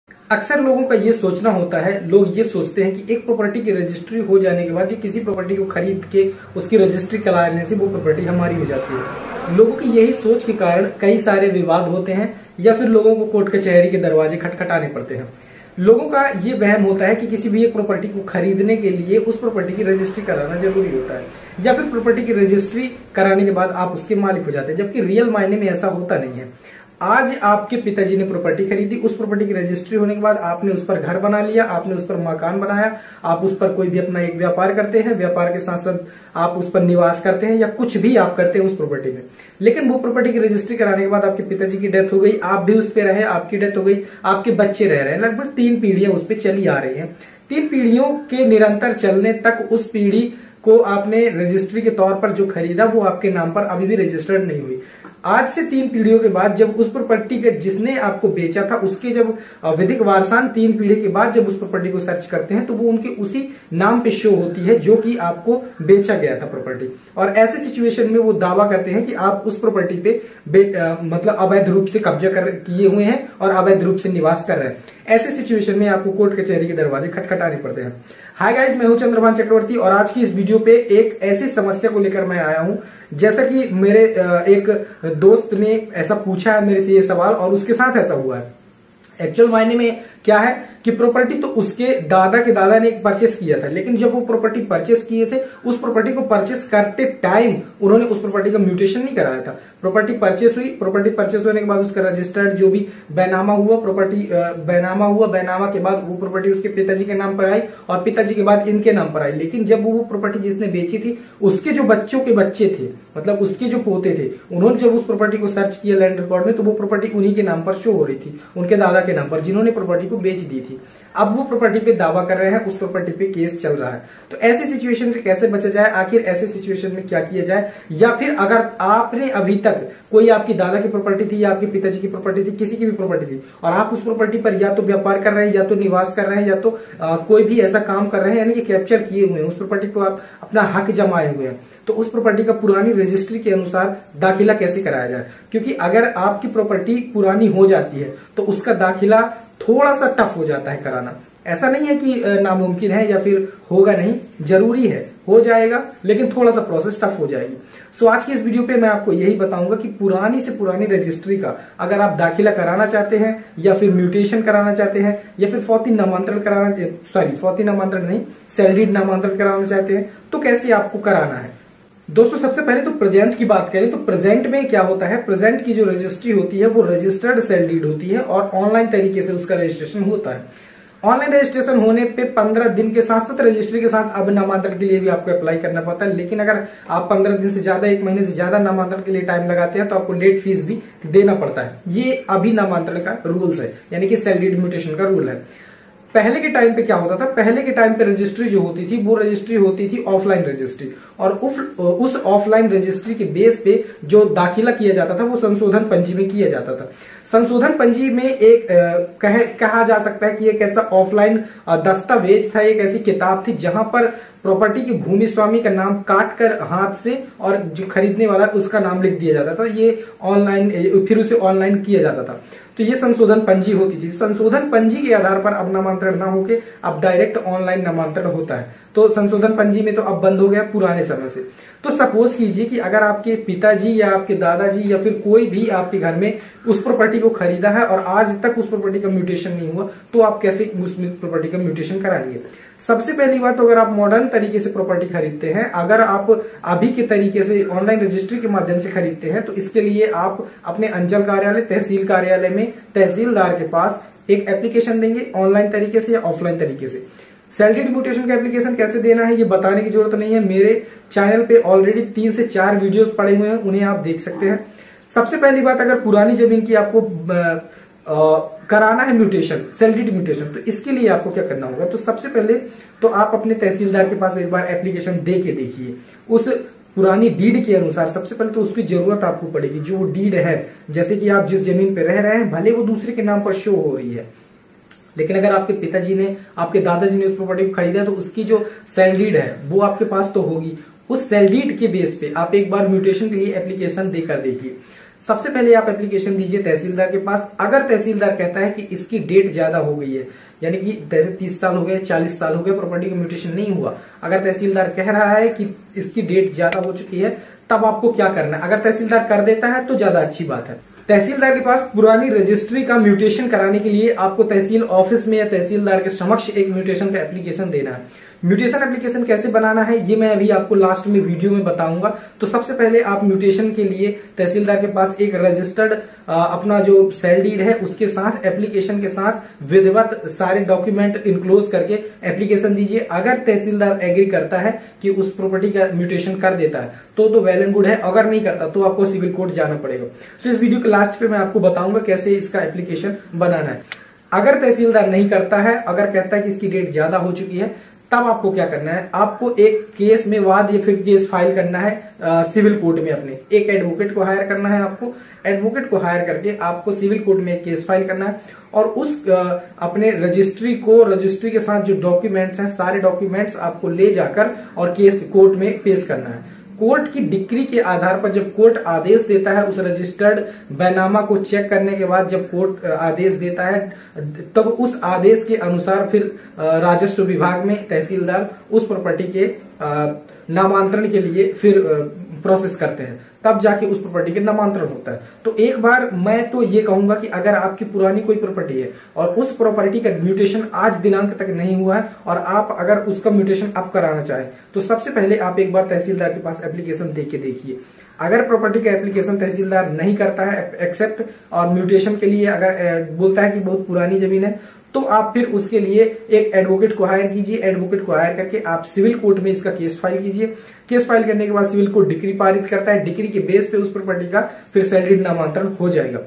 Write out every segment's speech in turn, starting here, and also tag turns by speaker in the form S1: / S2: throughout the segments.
S1: अक्सर लोगों का ये सोचना होता है, लोग ये सोचते हैं कि एक प्रॉपर्टी की रजिस्ट्री हो जाने के बाद या किसी प्रॉपर्टी को खरीद के उसकी रजिस्ट्री करा लेने से वो प्रॉपर्टी हमारी हो जाती है। लोगों की यही सोच के कारण कई सारे विवाद होते हैं या फिर लोगों को कोर्ट कचहरी के दरवाजे खटखटाने पड़ते हैं। लोगों का ये वहम होता है कि किसी भी एक प्रॉपर्टी को खरीदने के लिए उस प्रॉपर्टी की रजिस्ट्री कराना जरूरी होता है या फिर प्रॉपर्टी की रजिस्ट्री कराने के बाद आप उसके मालिक हो जाते हैं, जबकि रियल मायने में ऐसा होता नहीं है। आज आपके पिताजी ने प्रॉपर्टी खरीदी, उस प्रॉपर्टी की रजिस्ट्री होने के बाद आपने उस पर घर बना लिया, आपने उस पर मकान बनाया, आप उस पर कोई भी अपना एक व्यापार करते हैं, व्यापार के साथ साथ आप उस पर निवास करते हैं या कुछ भी आप करते हैं उस प्रॉपर्टी में। लेकिन वो प्रॉपर्टी की रजिस्ट्री कराने के बाद आपके पिताजी की डेथ हो गई, आप भी उस पर रहे, आपकी डेथ हो गई, आपके बच्चे रह रहे हैं, लगभग 3 पीढ़ियां उस पर चली आ रही हैं। 3 पीढ़ियों के निरंतर चलने तक उस पीढ़ी को आपने रजिस्ट्री के तौर पर जो खरीदा वो आपके नाम पर अभी भी रजिस्टर्ड नहीं हुई। आज से 3 पीढ़ियों के बाद जब उस प्रॉपर्टी के जिसने आपको बेचा था उसके जब विधिक वारसान 3 पीढ़ी के बाद जब उस प्रॉपर्टी को सर्च करते हैं तो वो उनके उसी नाम पे शो होती है जो कि आपको बेचा गया था प्रॉपर्टी। और ऐसे सिचुएशन में वो दावा करते हैं कि आप उस प्रॉपर्टी पे मतलब अवैध रूप से कब्जा किए हुए हैं और अवैध रूप से निवास कर रहे हैं। ऐसे सिचुएशन में आपको कोर्ट कचहरी के दरवाजे खटखटाने पड़ते हैं। हाय गाइस, मैं हूं चंद्रभान चक्रवर्ती और आज की इस वीडियो पे एक ऐसी समस्या को लेकर मैं आया हूं। जैसा कि मेरे एक दोस्त ने ऐसा पूछा है मेरे से ये सवाल और उसके साथ ऐसा हुआ है। एक्चुअल मायने में क्या है कि प्रॉपर्टी तो उसके दादा के दादा ने परचेस किया था, लेकिन जब वो प्रॉपर्टी परचेस किए थे उस प्रॉपर्टी को परचेस करते टाइम उन्होंने उस प्रॉपर्टी का म्यूटेशन नहीं कराया था। प्रॉपर्टी परचेस हुई, प्रॉपर्टी परचेस होने के बाद उसका रजिस्टर्ड जो भी बैनामा हुआ, प्रॉपर्टी बैनामा हुआ, बैनामा के बाद वो प्रॉपर्टी उसके पिताजी के नाम पर आई और पिताजी के बाद इनके नाम पर आई। लेकिन जब वो प्रॉपर्टी जिसने बेची थी उसके जो बच्चों के बच्चे थे, मतलब उसके जो पोते थे, उन्होंने जब उस प्रॉपर्टी को सर्च किया लैंड रिकॉर्ड में तो वो प्रॉपर्टी उन्हीं के नाम पर शो हो रही थी, उनके दादा के नाम पर, जिन्होंने प्रॉपर्टी को बेच दी थी। अब वो प्रॉपर्टी पे दावा कर रहे हैं, उस प्रॉपर्टी पे केस चल रहा है। तो ऐसी सिचुएशन से कैसे बचा जाए, आखिर ऐसे सिचुएशन में क्या किया जाए, या फिर अगर आपने अभी तक कोई आपकी दादा की प्रॉपर्टी थी या आपके पिताजी की प्रॉपर्टी थी, किसी की भी प्रॉपर्टी थी और आप उस प्रॉपर्टी पर या तो व्यापार कर रहे हैं या तो निवास कर रहे हैं या तो कोई भी ऐसा काम कर रहे हैं, यानी कि कैप्चर किए हुए हैं, उस प्रॉपर्टी को आप अपना हक जमाए हुए हैं, तो उस प्रॉपर्टी का पुरानी रजिस्ट्री के अनुसार दाखिला कैसे कराया जाए। क्योंकि अगर आपकी प्रॉपर्टी पुरानी हो जाती है तो उसका दाखिला थोड़ा सा टफ हो जाता है कराना। ऐसा नहीं है कि नामुमकिन है या फिर होगा नहीं, जरूरी है, हो जाएगा, लेकिन थोड़ा सा प्रोसेस टफ हो जाएगी। सो आज की इस वीडियो पे मैं आपको यही बताऊंगा कि पुरानी से पुरानी रजिस्ट्री का अगर आप दाखिला कराना चाहते हैं या फिर म्यूटेशन कराना चाहते हैं या फिर फौती नामांतरण फौती नामांतरण नहीं, सैलरीड नामांतरण कराना चाहते हैं तो कैसे आपको कराना है। दोस्तों, सबसे पहले तो प्रेजेंट की बात करें तो प्रेजेंट में क्या होता है, प्रेजेंट की जो रजिस्ट्री होती है वो रजिस्टर्ड सेल डीड होती है और ऑनलाइन तरीके से उसका रजिस्ट्रेशन होता है। ऑनलाइन रजिस्ट्रेशन होने पे 15 दिन के साथ साथ रजिस्ट्री के साथ अब नामांतरण के लिए भी आपको अप्लाई करना पड़ता है। लेकिन अगर आप 15 दिन से ज्यादा, 1 महीने से ज्यादा नामांतरण के लिए टाइम लगाते हैं तो आपको लेट फीस भी देना पड़ता है। ये अभी नामांतरण का रूल्स है, यानी कि सेल डीड म्यूटेशन का रूल है। पहले के टाइम पे क्या होता था, पहले के टाइम पे रजिस्ट्री जो होती थी वो रजिस्ट्री होती थी ऑफलाइन रजिस्ट्री, और उस ऑफलाइन रजिस्ट्री के बेस पे जो दाखिला किया जाता था वो संशोधन पंजी में किया जाता था। संशोधन पंजी में एक कहा जा सकता है कि एक ऐसा ऑफलाइन दस्तावेज था, एक ऐसी किताब थी जहां पर प्रॉपर्टी के भूमि स्वामी का नाम काट कर हाथ से और जो खरीदने वाला उसका नाम लिख दिया जाता था। ये ऑनलाइन, फिर उसे ऑनलाइन किया जाता था। तो ये संशोधन पंजी होती थी। संशोधन पंजी के आधार पर अब नामांतरण ना होके अब डायरेक्ट ऑनलाइन नामांतरण होता है। तो संशोधन पंजी में तो अब बंद हो गया पुराने समय से। तो सपोज कीजिए कि अगर आपके पिताजी या आपके दादाजी या फिर कोई भी आपके घर में उस प्रॉपर्टी को खरीदा है और आज तक उस प्रॉपर्टी का म्यूटेशन नहीं हुआ, तो आप कैसे उस प्रॉपर्टी का म्यूटेशन कराएंगे। सबसे पहली बात, तो अगर आप मॉडर्न तरीके से प्रॉपर्टी खरीदते हैं, अगर आप अभी के तरीके से ऑनलाइन रजिस्ट्री के माध्यम से खरीदते हैं, तो इसके लिए आप अपने अंचल कार्यालय, तहसील कार्यालय में तहसीलदार के पास एक एप्लीकेशन देंगे, ऑनलाइन तरीके से या ऑफलाइन तरीके से। सेल डीड म्यूटेशन का एप्लीकेशन कैसे देना है ये बताने की जरूरत नहीं है, मेरे चैनल पे ऑलरेडी 3 से 4 वीडियोस पड़े हुए हैं, उन्हें आप देख सकते हैं। सबसे पहली बात, अगर पुरानी जमीन की आपको कराना है म्यूटेशन, सेल डीड म्यूटेशन, तो इसके लिए आपको क्या करना होगा। तो सबसे पहले तो आप अपने तहसीलदार के पास एक बार एप्लीकेशन दे के देखिए। उस पुरानी डीड के अनुसार सबसे पहले तो उसकी जरूरत आपको पड़ेगी, जो डीड है, जैसे कि आप जिस जमीन पे रह रहे हैं भले वो दूसरे के नाम पर शो हो रही है, लेकिन अगर आपके पिताजी ने, आपके दादाजी ने उस प्रॉपर्टी को खरीदा तो उसकी जो सेल डीड है वो आपके पास तो होगी। उस सेल डीड के बेस पे आप एक बार म्यूटेशन के लिए एप्लीकेशन देकर देखिए। सबसे पहले आप एप्लीकेशन दीजिए तहसीलदार के पास। अगर तहसीलदार कहता है कि इसकी डेट ज्यादा हो गई है, यानी कि जैसे 30 साल हो गए, 40 साल हो गए, प्रॉपर्टी का म्यूटेशन नहीं हुआ, अगर तहसीलदार कह रहा है कि इसकी डेट ज्यादा हो चुकी है, तब आपको क्या करना है। अगर तहसीलदार कर देता है तो ज्यादा अच्छी बात है। तहसीलदार के पास पुरानी रजिस्ट्री का म्यूटेशन कराने के लिए आपको तहसील ऑफिस में या तहसीलदार के समक्ष एक म्यूटेशन का एप्लीकेशन देना है। म्यूटेशन एप्लीकेशन कैसे बनाना है ये मैं अभी आपको लास्ट में वीडियो में बताऊंगा। तो सबसे पहले आप म्यूटेशन के लिए तहसीलदार के पास एक रजिस्टर्ड अपना जो सेल डीड है उसके साथ एप्लीकेशन के साथ विधिवत सारे डॉक्यूमेंट इनक्लोज करके एप्लीकेशन दीजिए। अगर तहसीलदार एग्री करता है कि उस प्रॉपर्टी का म्यूटेशन कर देता है तो वेल एंड गुड है, अगर नहीं करता तो आपको सिविल कोर्ट जाना पड़ेगा। तो इस वीडियो के लास्ट पे मैं आपको बताऊंगा कैसे इसका एप्लीकेशन बनाना है। अगर तहसीलदार नहीं करता है, अगर कहता है कि इसकी डेट ज्यादा हो चुकी है, तब आपको क्या करना है, आपको एक केस में वाद या फिर केस फाइल करना है सिविल कोर्ट में। अपने एक एडवोकेट को हायर करना है। आपको एडवोकेट को हायर करके आपको सिविल कोर्ट में एक केस फाइल करना है और उस अपने रजिस्ट्री के साथ जो डॉक्यूमेंट्स हैं सारे डॉक्यूमेंट्स आपको ले जाकर और केस कोर्ट में पेश करना है। कोर्ट की डिक्री के आधार पर जब कोर्ट आदेश देता है, उस रजिस्टर्ड बैनामा को चेक करने के बाद जब कोर्ट आदेश देता है, तब उस आदेश के अनुसार फिर राजस्व विभाग में तहसीलदार उस प्रॉपर्टी के नामांतरण के लिए फिर प्रोसेस करते हैं, तब जाके उस प्रॉपर्टी के नामांतरण होता है। तो एक बार मैं तो ये कहूंगा कि अगर आपकी पुरानी कोई प्रॉपर्टी है और उस प्रॉपर्टी का म्यूटेशन आज दिनांक तक नहीं हुआ है और आप अगर उसका म्यूटेशन अब कराना चाहें, तो सबसे पहले आप एक बार तहसीलदार के पास एप्लीकेशन दे के देखिए। अगर प्रॉपर्टी का एप्लीकेशन तहसीलदार नहीं करता है एक्सेप्ट और म्यूटेशन के लिए अगर बोलता है कि बहुत पुरानी जमीन है, तो आप फिर उसके लिए एक एडवोकेट को हायर कीजिए। एडवोकेट को हायर करके आप सिविल कोर्ट में इसका केस फाइल कीजिए। केस फाइल करने के बाद सिविल कोर्ट डिक्री पारित करता है। डिक्री के बेस पे उस प्रॉपर्टी का फिर सैलरी नामांतरण हो जाएगा।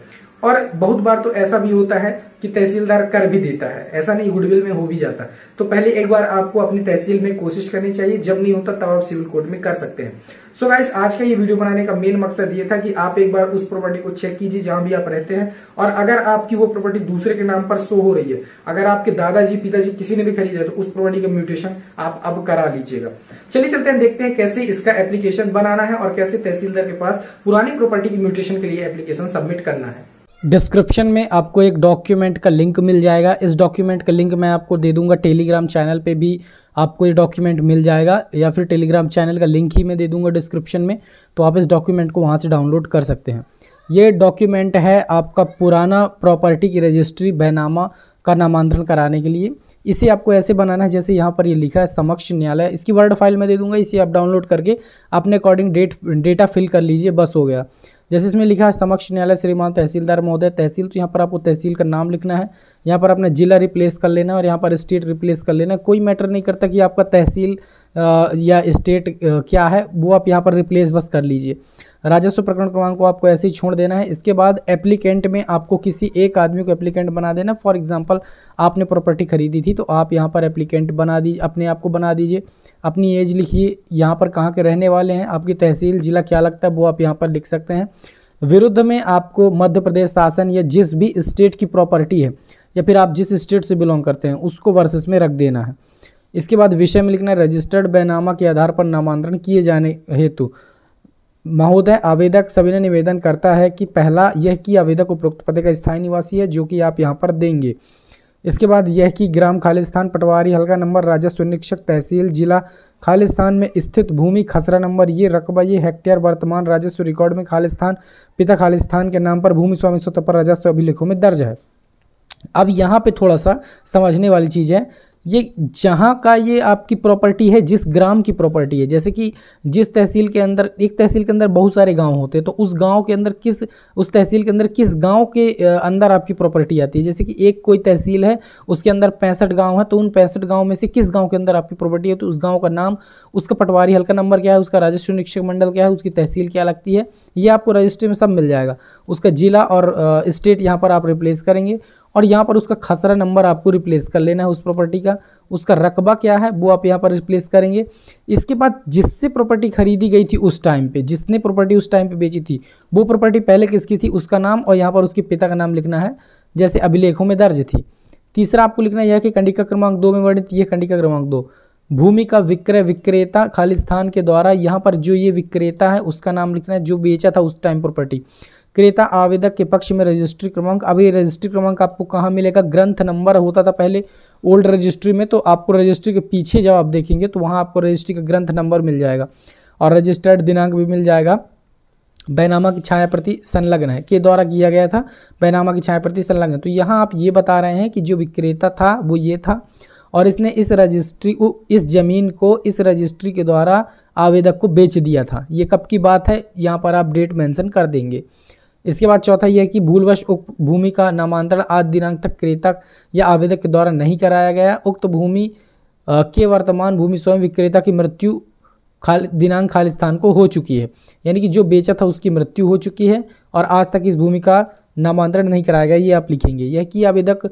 S1: और बहुत बार तो ऐसा भी होता है कि तहसीलदार कर भी देता है, ऐसा नहीं, गुडविल में हो भी जाता है। तो पहले एक बार आपको अपनी तहसील में कोशिश करनी चाहिए, जब नहीं होता तब आप सिविल कोर्ट में कर सकते हैं। सो गाइस, आज का ये वीडियो बनाने का मेन मकसद ये था कि आप एक बार उस प्रॉपर्टी को चेक कीजिए जहां भी आप रहते हैं, और अगर आपकी वो प्रॉपर्टी दूसरे के नाम पर शो हो रही है, अगर आपके दादाजी पिताजी किसी ने भी खरीदा है, तो उस प्रॉपर्टी का म्यूटेशन आप अब करा लीजिएगा। चलिए चलते हैं, देखते हैं कैसे इसका एप्लीकेशन बनाना है और कैसे तहसीलदार के पास पुरानी प्रॉपर्टी की म्यूटेशन के लिए एप्लीकेशन सबमिट करना है।
S2: डिस्क्रिप्शन में आपको एक डॉक्यूमेंट का लिंक मिल जाएगा। इस डॉक्यूमेंट का लिंक मैं आपको दे दूंगा। टेलीग्राम चैनल पे भी आपको ये डॉक्यूमेंट मिल जाएगा, या फिर टेलीग्राम चैनल का लिंक ही मैं दे दूंगा डिस्क्रिप्शन में, तो आप इस डॉक्यूमेंट को वहाँ से डाउनलोड कर सकते हैं। ये डॉक्यूमेंट है आपका पुराना प्रॉपर्टी की रजिस्ट्री बैनामा का नामांतरण कराने के लिए। इसे आपको ऐसे बनाना है जैसे यहाँ पर ये लिखा है समक्ष न्यायालय। इसकी वर्ड फाइल मैं दे दूंगा, इसे आप डाउनलोड करके अपने अकॉर्डिंग डेटा फिल कर लीजिए, बस हो गया। जैसे इसमें लिखा है समक्ष न्यायालय श्रीमान तहसीलदार महोदय तहसील, तो यहाँ पर आपको तहसील का नाम लिखना है। यहाँ पर अपना जिला रिप्लेस कर लेना है और यहाँ पर स्टेट रिप्लेस कर लेना है। कोई मैटर नहीं करता कि आपका तहसील या स्टेट क्या है, वो आप यहाँ पर रिप्लेस बस कर लीजिए। राजस्व प्रकरण क्रमांक को आपको ऐसे ही छोड़ देना है। इसके बाद एप्लीकेंट में आपको किसी एक आदमी को एप्लीकेंट बना देना। फॉर एग्जांपल आपने प्रॉपर्टी खरीदी थी, तो आप यहाँ पर एप्लीकेंट बना दीजिए, अपने आप को बना दीजिए। अपनी एज लिखिए, यहाँ पर कहाँ के रहने वाले हैं, आपकी तहसील जिला क्या लगता है वो आप यहाँ पर लिख सकते हैं। विरुद्ध में आपको मध्य प्रदेश शासन या जिस भी स्टेट की प्रॉपर्टी है या फिर आप जिस स्टेट से बिलोंग करते हैं उसको वर्सेस में रख देना है। इसके बाद विषय में लिखना है रजिस्टर्ड बैनामा के आधार पर नामांतरण किए जाने हेतु महोदय आवेदक सविनय निवेदन करता है कि पहला यह कि आवेदक उपरोक्त पते का स्थायी निवासी है, जो कि आप यहाँ पर देंगे। इसके बाद यह कि ग्राम खालिस्तान पटवारी हल्का नंबर राजस्व निरीक्षक तहसील जिला खालिस्तान में स्थित भूमि खसरा नंबर ये रकबा ये हेक्टेयर वर्तमान राजस्व रिकॉर्ड में खालिस्तान पिता खालिस्तान के नाम पर भूमि स्वामी स्वतः पर राजस्व अभिलेखों में दर्ज है। अब यहाँ पे थोड़ा सा समझने वाली चीज़ है, ये जहाँ का ये आपकी प्रॉपर्टी है, जिस ग्राम की प्रॉपर्टी है, जैसे कि जिस तहसील के अंदर, एक तहसील के अंदर बहुत सारे गांव होते हैं, तो उस गांव के अंदर उस तहसील के अंदर किस गांव के अंदर आपकी प्रॉपर्टी आती है। जैसे कि एक कोई तहसील है, उसके अंदर 65 गांव है, तो उन 65 गांव में से किस गांव के अंदर आपकी प्रॉपर्टी है, तो उस गाँव का नाम, उसका पटवारी हल्का नंबर क्या है, उसका राजस्व निरीक्षक मंडल क्या है, उसकी तहसील क्या लगती है, ये आपको रजिस्ट्री में सब मिल जाएगा। उसका जिला और स्टेट यहाँ पर आप रिप्लेस करेंगे और यहाँ पर उसका खसरा नंबर आपको रिप्लेस कर लेना है उस प्रॉपर्टी का। उसका रकबा क्या है वो आप यहाँ पर रिप्लेस करेंगे। इसके बाद जिससे प्रॉपर्टी खरीदी गई थी उस टाइम पे, जिसने प्रॉपर्टी उस टाइम पे बेची थी, वो प्रॉपर्टी पहले किसकी थी उसका नाम और यहाँ पर उसके पिता का नाम लिखना है जैसे अभिलेखों में दर्ज थी। तीसरा आपको लिखना यह कि खंडिका क्रमांक 2 में वर्णित ये खंडिका क्रमांक 2 भूमि का विक्रय विक्रेता खालिस्तान के द्वारा, यहाँ पर जो ये विक्रेता है उसका नाम लिखना है जो बेचा था उस टाइम प्रॉपर्टी। क्रेता आवेदक के पक्ष में रजिस्ट्री क्रमांक। अब ये रजिस्ट्री क्रमांक आपको कहाँ मिलेगा, ग्रंथ नंबर होता था पहले ओल्ड रजिस्ट्री में, तो आपको रजिस्ट्री के पीछे जब आप देखेंगे तो वहाँ आपको रजिस्ट्री का ग्रंथ नंबर मिल जाएगा और रजिस्टर्ड दिनांक भी मिल जाएगा। बैनामा की छाया प्रति संलग्न है, के द्वारा किया गया था, बैनामा की छाया प्रति संलग्न है। तो यहाँ आप ये बता रहे हैं कि जो विक्रेता था वो ये था और इसने इस रजिस्ट्री को, इस जमीन को इस रजिस्ट्री के द्वारा आवेदक को बेच दिया था। ये कब की बात है, यहाँ पर आप डेट मेंशन कर देंगे। इसके बाद चौथा यह है कि भूलवश उक्त भूमि का नामांतरण आज दिनांक तक क्रेता या आवेदक के द्वारा नहीं कराया गया। उक्त भूमि के वर्तमान भूमि स्वयं विक्रेता की मृत्यु दिनांक खाली स्थान को हो चुकी है, यानी कि जो बेचा था उसकी मृत्यु हो चुकी है और आज तक इस भूमि का नामांतरण नहीं कराया गया, ये आप लिखेंगे। यह कि आवेदक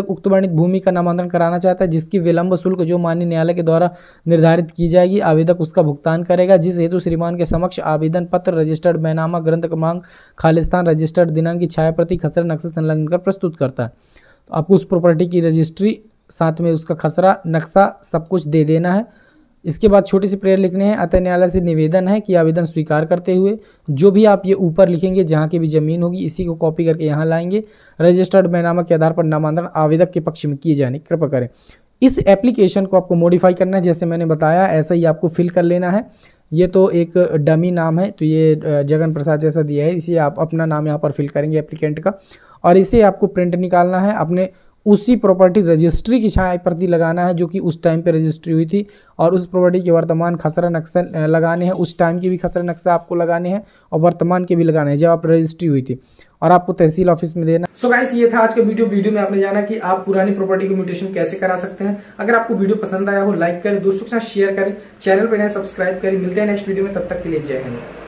S2: उक्त वर्णित भूमि का नामांतरण कराना चाहता है जिसकी विलंब शुल्क जो माननीय न्यायालय के द्वारा निर्धारित की जाएगी, आवेदक उसका भुगतान करेगा, जिस हेतु श्रीमान के समक्ष आवेदन पत्र, रजिस्टर्ड बैनामा, ग्रंथ क्रमांक, खालिस्तान, रजिस्टर्ड दिनांक की छाया प्रति, खसरा नक्शा संलग्न कर प्रस्तुत करता है। तो आपको उस प्रॉपर्टी की रजिस्ट्री, साथ में उसका खसरा नक्शा सब कुछ दे देना है। इसके बाद छोटी सी प्रेयर लिखने हैं। अतः न्यायालय से निवेदन है कि आवेदन स्वीकार करते हुए जो भी आप ये ऊपर लिखेंगे, जहाँ की भी जमीन होगी, इसी को कॉपी करके यहाँ लाएंगे। रजिस्टर्ड बैनामा के आधार पर नामांतरण आवेदक के पक्ष में किए जाने की कृपा करें। इस एप्लीकेशन को आपको मॉडिफाई करना है, जैसे मैंने बताया ऐसा ही आपको फिल कर लेना है। ये तो एक डमी नाम है, तो ये जगन प्रसाद जैसा दिया है, इसे आप अपना नाम यहाँ पर फिल करेंगे एप्लीकेंट का, और इसे आपको प्रिंट निकालना है, अपने उसी प्रॉपर्टी रजिस्ट्री की छाया प्रति लगाना है जो कि उस टाइम पे रजिस्ट्री हुई थी, और उस प्रॉपर्टी के वर्तमान खसरा नक्शा लगाने हैं, उस टाइम की भी खसरा नक्शा आपको लगाने हैं और वर्तमान के भी लगाने हैं जब आप रजिस्ट्री हुई थी, और आपको तहसील ऑफिस में देना।
S1: सो गाइस, ये था आज का वीडियो में आपने जाना कि आप पुरानी प्रॉपर्टी को म्यूटेशन कैसे करा सकते हैं। अगर आपको वीडियो पसंद आया हो लाइक करें, दोस्तों के साथ शेयर करें, चैनल पर नए सब्सक्राइब करें। मिलते हैं नेक्स्ट वीडियो में, तब तक के लिए जय हिंद।